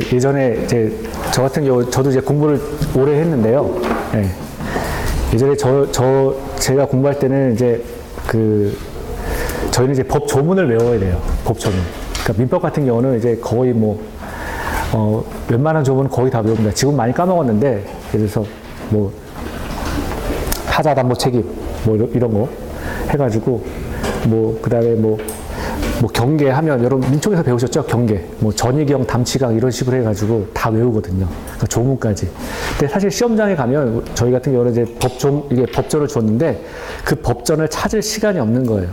예전에 이제 저 같은 경우 저도 이제 공부를 오래 했는데요. 예. 예전에 제가 공부할 때는 이제 저희는 이제 법 조문을 외워야 돼요. 법 조문. 그러니까 민법 같은 경우는 이제 거의 웬만한 조문은 거의 다 외웁니다. 지금 많이 까먹었는데, 그래서 타자담보 책임, 이런 거 해가지고, 그 다음에 경계하면, 여러분 민총에서 배우셨죠? 경계. 전이경, 담치강 이런 식으로 해가지고 다 외우거든요. 그러니까 조문까지. 근데 사실 시험장에 가면 저희 같은 경우는 이제 이게 법전을 줬는데 그 법전을 찾을 시간이 없는 거예요.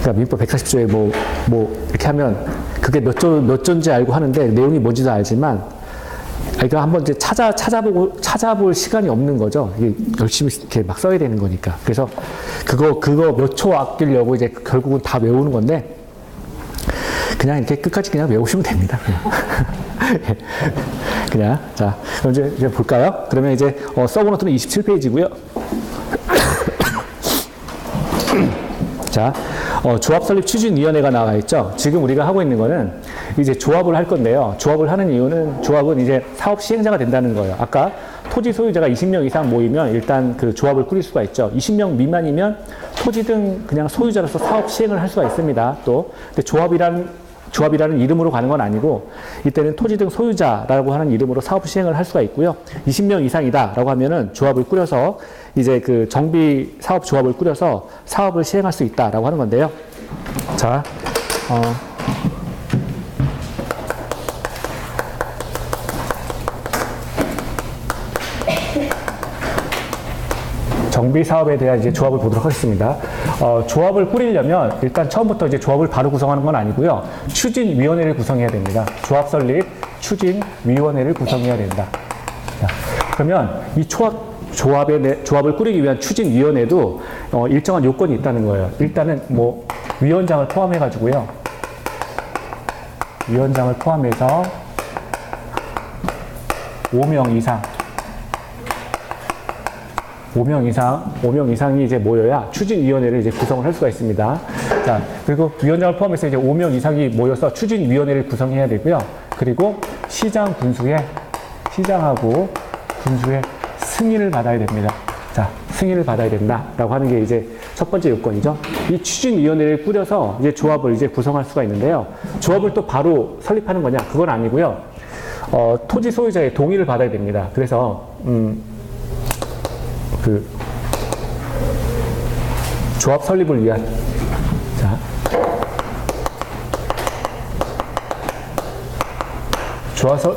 그러니까 민법 140조에 이렇게 하면 그게 몇 조인지 알고 하는데 내용이 뭔지도 알지만 그러니까 한번 이제 찾아볼 시간이 없는 거죠. 이게 열심히 이렇게 막 써야 되는 거니까. 그래서 그거 몇 초 아끼려고 이제 결국은 다 외우는 건데 그냥 이렇게 끝까지 그냥 외우시면 됩니다. 그냥. 자, 그럼 이제 볼까요? 그러면 이제 서브노트는 27페이지고요. 자, 조합설립추진위원회가 나와 있죠. 지금 우리가 하고 있는 거는 이제 조합을 할 건데요. 조합을 하는 이유는 조합은 이제 사업 시행자가 된다는 거예요. 아까 토지 소유자가 20명 이상 모이면 일단 그 조합을 꾸릴 수가 있죠. 20명 미만이면 토지 등 그냥 소유자로서 사업 시행을 할 수가 있습니다. 근데 조합이라는 이름으로 가는 건 아니고 이때는 토지 등 소유자라고 하는 이름으로 사업 시행을 할 수가 있고요. 20명 이상이다라고 하면은 조합을 꾸려서 이제 그 정비 사업 조합을 꾸려서 사업을 시행할 수 있다라고 하는 건데요. 자, 정비 사업에 대한 이제 조합을 보도록 하겠습니다. 조합을 꾸리려면 일단 처음부터 이제 조합을 바로 구성하는 건 아니고요. 추진위원회를 구성해야 됩니다. 조합 설립 추진위원회를 구성해야 된다. 자, 그러면 이 조합을 꾸리기 위한 추진위원회도 일정한 요건이 있다는 거예요. 일단은 위원장을 포함해가지고요. 위원장을 포함해서 5명 이상이 이제 모여야 추진위원회를 이제 구성을 할 수가 있습니다. 자, 그리고 위원장을 포함해서 이제 5명 이상이 모여서 추진위원회를 구성해야 되고요. 그리고 시장하고 군수의 승인을 받아야 됩니다. 자, 승인을 받아야 된다라고 하는 게 이제 첫 번째 요건이죠. 이 추진위원회를 꾸려서 이제 조합을 이제 구성할 수가 있는데요. 조합을 또 바로 설립하는 거냐? 그건 아니고요. 토지 소유자의 동의를 받아야 됩니다. 그래서 조합 설립을 위한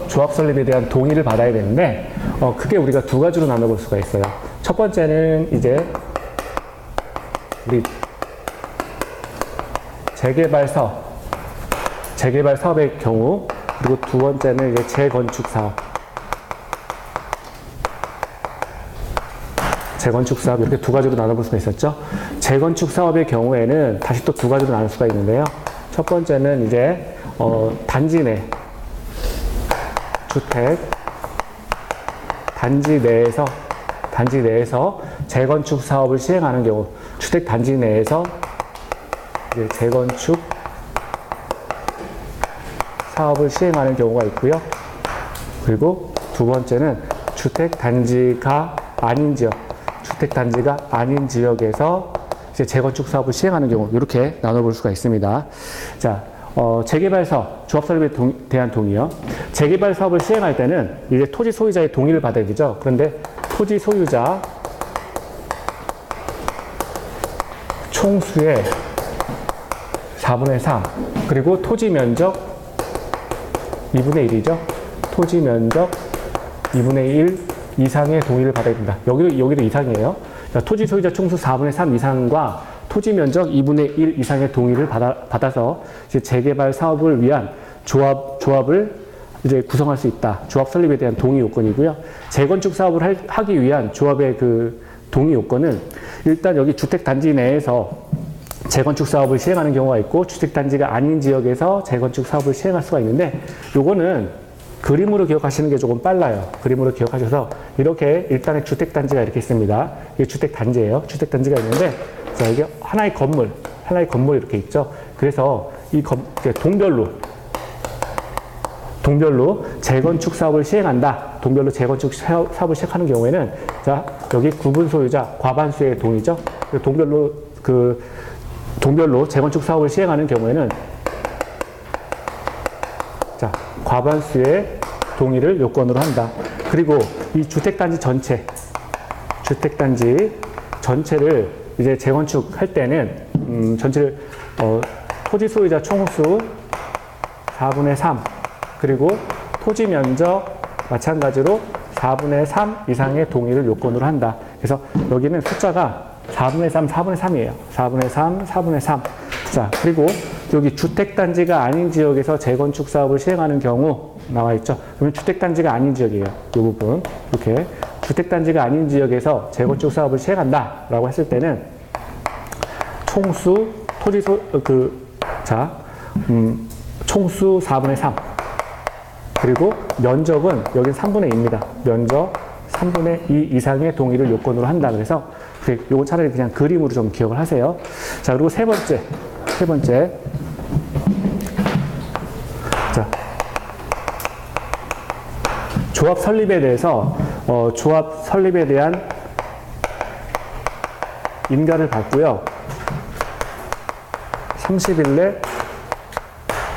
조합 설립에 대한 동의를 받아야 되는데 크게 우리가 두 가지로 나눠볼 수가 있어요. 첫 번째는 이제 우리 재개발 사업의 경우, 그리고 두 번째는 이제 재건축 사업 이렇게 두 가지로 나눠볼 수가 있었죠. 재건축 사업의 경우에는 다시 또 두 가지로 나눌 수가 있는데요. 첫 번째는 이제 단지 내에서 재건축 사업을 시행하는 경우, 주택 단지 내에서 이제 재건축 사업을 시행하는 경우가 있고요. 그리고 두 번째는 주택 단지가 아닌 지역에서 이제 재건축 사업을 시행하는 경우, 이렇게 나눠볼 수가 있습니다. 자, 재개발 사업, 조합 설립에 대한 동의요. 재개발 사업을 시행할 때는 이제 토지 소유자의 동의를 받아야 되죠. 그런데 토지 소유자 총수의 4분의 3, 그리고 토지 면적 2분의 1이죠. 토지 면적 2분의 1 이상의 동의를 받아야 된다. 여기도 이상이에요. 그러니까 토지 소유자 총수 4분의 3 이상과 토지 면적 2분의 1 이상의 동의를 받아서 이제 재개발 사업을 위한 조합을 이제 구성할 수 있다. 조합 설립에 대한 동의 요건이고요. 재건축 사업을 하기 위한 조합의 그 동의 요건은 일단 여기 주택 단지 내에서 재건축 사업을 시행하는 경우가 있고, 주택 단지가 아닌 지역에서 재건축 사업을 시행할 수가 있는데, 요거는 그림으로 기억하시는 게 조금 빨라요. 그림으로 기억하셔서 이렇게 일단은 주택 단지가 이렇게 있습니다. 이게 주택 단지예요. 주택 단지가 있는데, 자, 이게 하나의 건물 이렇게 있죠. 그래서 이 동별로 동별로 재건축 사업을 시행한다. 동별로 재건축 사업을 시작하는 경우에는 자, 여기 구분 소유자 과반수의 동의죠. 동별로 재건축 사업을 시행하는 경우에는 자, 과반수의 동의를 요건으로 한다. 그리고 이 주택단지 전체를 이제 재건축할 때는 전체를 토지 소유자 총수 4분의 3 그리고 토지 면적 마찬가지로 4분의 3 이상의 동의를 요건으로 한다. 그래서 여기는 숫자가 4분의 3, 4분의 3이에요. 4분의 3, 4분의 3. 자, 그리고 여기 주택단지가 아닌 지역에서 재건축 사업을 시행하는 경우 나와 있죠. 그러면 주택단지가 아닌 지역이에요. 이 부분. 이렇게. 주택단지가 아닌 지역에서 재건축 사업을 시행한다. 라고 했을 때는 총수, 총수 4분의 3. 그리고 면적은 여기 3분의 2입니다. 면적 3분의 2 이상의 동의를 요건으로 한다. 그래서 요건 차라리 그냥 그림으로 좀 기억을 하세요. 자, 그리고 세 번째. 자, 조합 설립에 대해서 조합 설립에 대한 인가를 받고요. 30일 내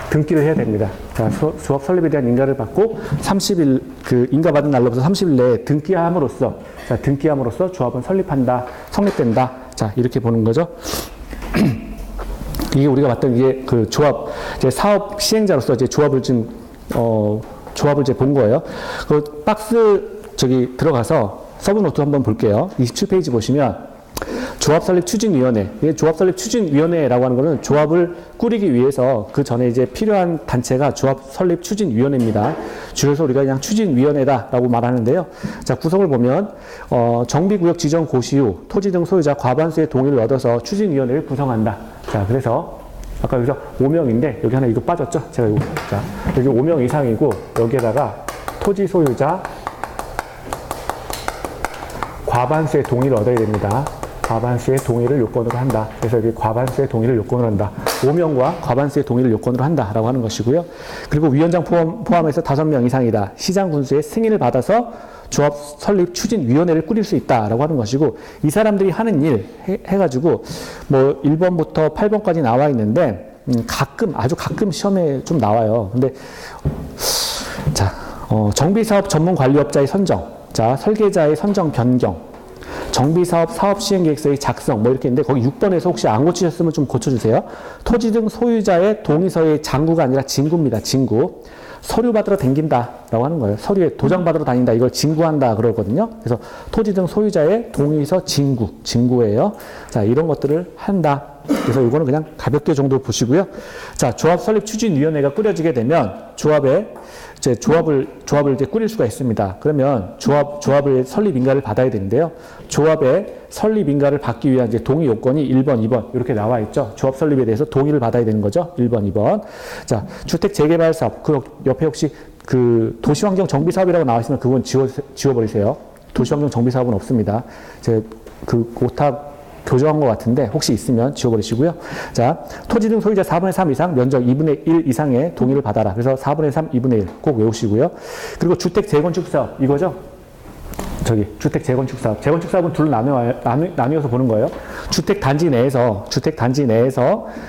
등기를 해야 됩니다. 자, 조합 설립에 대한 인가를 받고 30일 인가받은 날로부터 30일 내에 등기함으로써 조합은 성립된다. 자, 이렇게 보는 거죠. 이게 우리가 봤던 이게 조합 이제 사업 시행자로서 이제 조합을 이제 본 거예요. 그 박스 들어가서 서브노트 한번 볼게요. 27페이지 보시면 조합설립추진위원회. 이게 조합설립추진위원회라고 하는 거는 조합을 꾸리기 위해서 그 전에 이제 필요한 단체가 조합설립추진위원회입니다. 줄여서 우리가 그냥 추진위원회다라고 말하는데요. 자, 구성을 보면 정비구역 지정 고시 후 토지 등 소유자 과반수의 동의를 얻어서 추진위원회를 구성한다. 자, 그래서 아까 여기서 5명인데 여기 하나 이거 빠졌죠? 제가 이거 자, 여기 5명 이상이고 여기에다가 토지 소유자 과반수의 동의를 얻어야 됩니다. 과반수의 동의를 요건으로 한다. 그래서 여기 과반수의 동의를 요건으로 한다. 5명과 과반수의 동의를 요건으로 한다라고 하는 것이고요. 그리고 위원장 포함해서 5명 이상이다. 시장 군수의 승인을 받아서 조합 설립 추진위원회를 꾸릴 수 있다라고 하는 것이고, 이 사람들이 하는 일 해가지고 뭐 1번부터 8번까지 나와 있는데 아주 가끔 시험에 좀 나와요. 근데 자, 정비사업 전문관리업자의 선정, 자, 설계자의 선정 변경, 정비사업 사업시행계획서의 작성 뭐 이렇게 있는데 거기 6번에서 혹시 안 고치셨으면 좀 고쳐주세요. 토지 등 소유자의 동의서의 장구가 아니라 진구입니다. 진구. 서류 받으러 다닌다 라고 하는 거예요. 서류에 도장 받으러 다닌다. 이걸 진구한다 그러거든요. 그래서 토지 등 소유자의 동의서 진구예요. 자, 이런 것들을 한다. 그래서 이거는 그냥 가볍게 정도 보시고요. 자, 조합 설립 추진위원회가 꾸려지게 되면 조합을 이제 꾸릴 수가 있습니다. 그러면 조합을 설립 인가를 받아야 되는데요. 조합의 설립 인가를 받기 위한 이제 동의 요건이 1번, 2번 이렇게 나와 있죠. 조합 설립에 대해서 동의를 받아야 되는 거죠. 1번, 2번. 자, 주택 재개발 사업. 그 옆에 혹시 도시환경 정비 사업이라고 나와 있으면 그건 지워버리세요. 도시환경 정비 사업은 없습니다. 제가 오탑 교정한 것 같은데 혹시 있으면 지워버리시고요. 자, 토지 등 소유자 4분의 3 이상, 면적 2분의 1 이상의 동의를 받아라. 그래서 4분의 3, 2분의 1 꼭 외우시고요. 그리고 주택 재건축 사업 이거죠. 주택 재건축 사업. 재건축 사업은 둘로 나뉘어서 보는 거예요. 주택 단지 내에서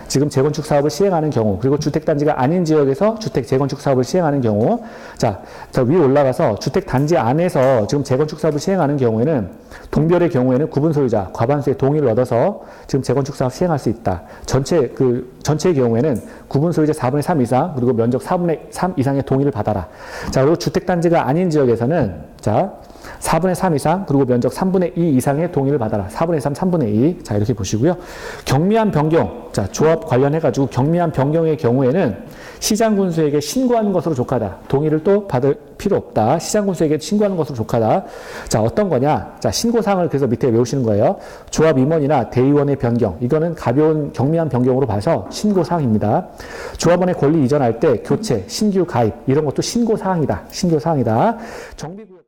지금 재건축 사업을 시행하는 경우, 그리고 주택 단지가 아닌 지역에서 주택 재건축 사업을 시행하는 경우, 자, 위에 올라가서 주택 단지 안에서 지금 재건축 사업을 시행하는 경우에는 동별의 경우에는 구분 소유자 과반수의 동의를 얻어서 지금 재건축 사업 시행할 수 있다. 전체의 경우에는 구분 소유자 4분의 3 이상, 그리고 면적 4분의 3 이상의 동의를 받아라. 자, 그리고 주택 단지가 아닌 지역에서는 자, 4분의 3 이상, 그리고 면적 3분의 2 이상의 동의를 받아라. 4분의 3, 3분의 2. 자, 이렇게 보시고요. 경미한 변경. 자, 조합 관련해가지고 경미한 변경의 경우에는 시장군수에게 신고하는 것으로 족하다. 동의를 또 받을 필요 없다. 시장군수에게 신고하는 것으로 족하다. 자, 어떤 거냐. 자, 신고사항을 그래서 밑에 외우시는 거예요. 조합 임원이나 대의원의 변경. 이거는 가벼운 경미한 변경으로 봐서 신고사항입니다. 조합원의 권리 이전할 때 교체, 신규 가입. 이런 것도 신고사항이다. 신고사항이다. 정비구역